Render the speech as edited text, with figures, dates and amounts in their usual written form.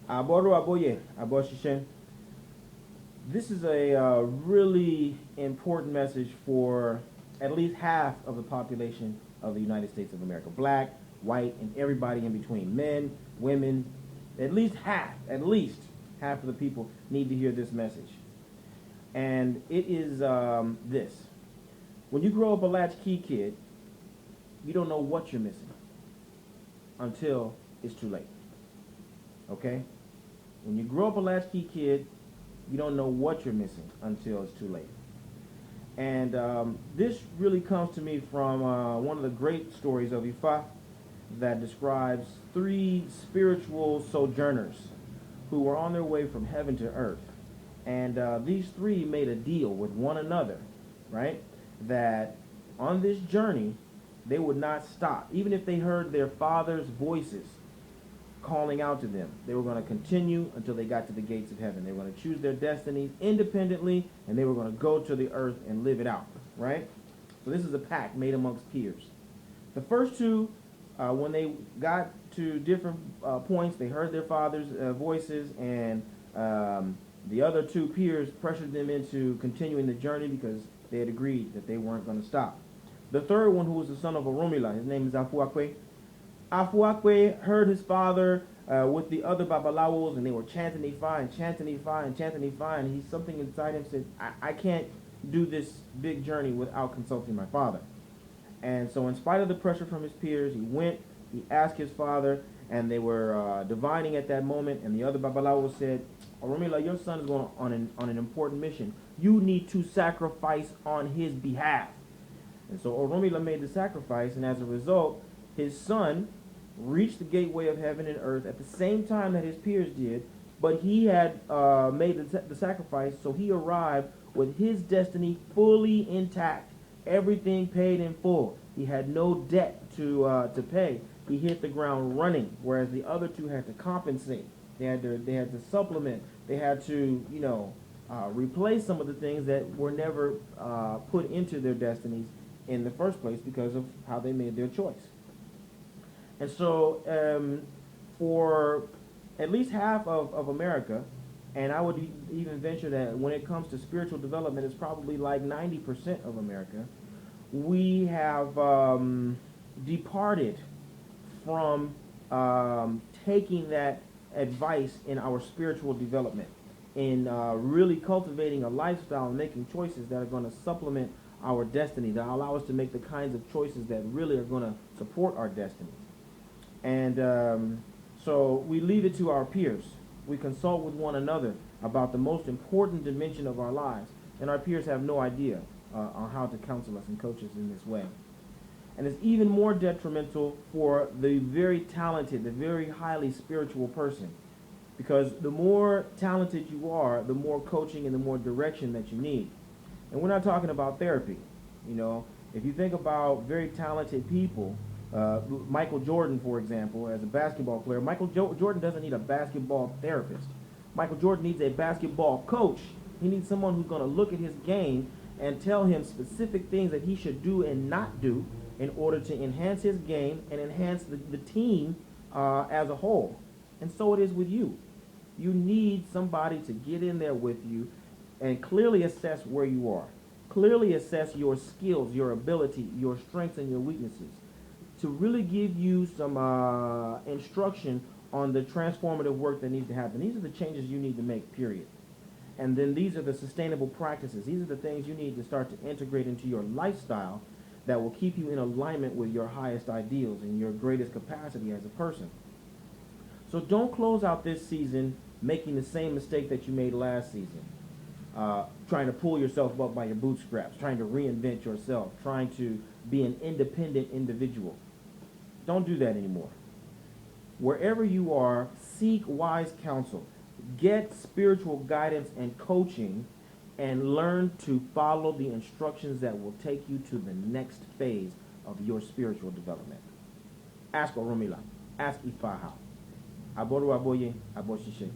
Aboru aboye, aboshishen. This is a really important message for at least half of the population of the United States of America. Black, white, and everybody in between. Men, women, at least half of the people need to hear this message. And it is this. When you grow up a latchkey kid, you don't know what you're missing until it's too late. Okay? When you grow up a latchkey kid, you don't know what you're missing until it's too late. And this really comes to me from one of the great stories of Ifa that describes three spiritual sojourners who were on their way from heaven to earth. And these three made a deal with one another, right? That on this journey, they would not stop. Even if they heard their father's voices calling out to them, they were going to continue until they got to the gates of heaven. They were going to choose their destinies independently, and they were going to go to the earth and live it out, right? So this is a pact made amongst peers. The first two, when they got to different points, they heard their father's voices, and the other two peers pressured them into continuing the journey because they had agreed that they weren't going to stop. The third one, who was the son of Oromila, his name is Afuakwe. Afuakwe heard his father with the other Babalawos, and they were chanting Ifa and chanting Ifa and chanting Ifa, and something inside him said, I can't do this big journey without consulting my father. And so in spite of the pressure from his peers, he went, he asked his father, and they were divining at that moment, and the other Babalawo said, Oromila, your son is going on an important mission. You need to sacrifice on his behalf. And so Oromila made the sacrifice, and as a result, his son reached the gateway of heaven and earth at the same time that his peers did, but he had made the sacrifice, so he arrived with his destiny fully intact, everything paid in full. He had no debt to pay. He hit the ground running, whereas the other two had to compensate. They had to supplement. They had to, replace some of the things that were never put into their destinies in the first place because of how they made their choice. And so for at least half of America, and I would even venture that when it comes to spiritual development, it's probably like 90% of America, we have departed from taking that advice in our spiritual development, in really cultivating a lifestyle and making choices that are going to supplement our destiny, that allow us to make the kinds of choices that really are going to support our destiny. And so we leave it to our peers. We consult with one another about the most important dimension of our lives, and our peers have no idea on how to counsel us and coach us in this way. And it's even more detrimental for the very talented, the very highly spiritual person, because the more talented you are, the more coaching and the more direction that you need. And we're not talking about therapy. If you think about very talented people, Michael Jordan, for example, as a basketball player, Michael Jordan doesn't need a basketball therapist. Michael Jordan needs a basketball coach. He needs someone who's going to look at his game and tell him specific things that he should do and not do in order to enhance his game and enhance the team as a whole. And so it is with you. You need somebody to get in there with you and clearly assess where you are. Clearly assess your skills, your ability, your strengths, and your weaknesses, to really give you some instruction on the transformative work that needs to happen. These are the changes you need to make, period. And then these are the sustainable practices. These are the things you need to start to integrate into your lifestyle that will keep you in alignment with your highest ideals and your greatest capacity as a person. So don't close out this season making the same mistake that you made last season. Trying to pull yourself up by your bootstraps, trying to reinvent yourself, trying to be an independent individual. Don't do that anymore. Wherever you are, seek wise counsel. Get spiritual guidance and coaching, and learn to follow the instructions that will take you to the next phase of your spiritual development. Ask Oromila. Ask Ifa how. Aboru aboye, aboshishe.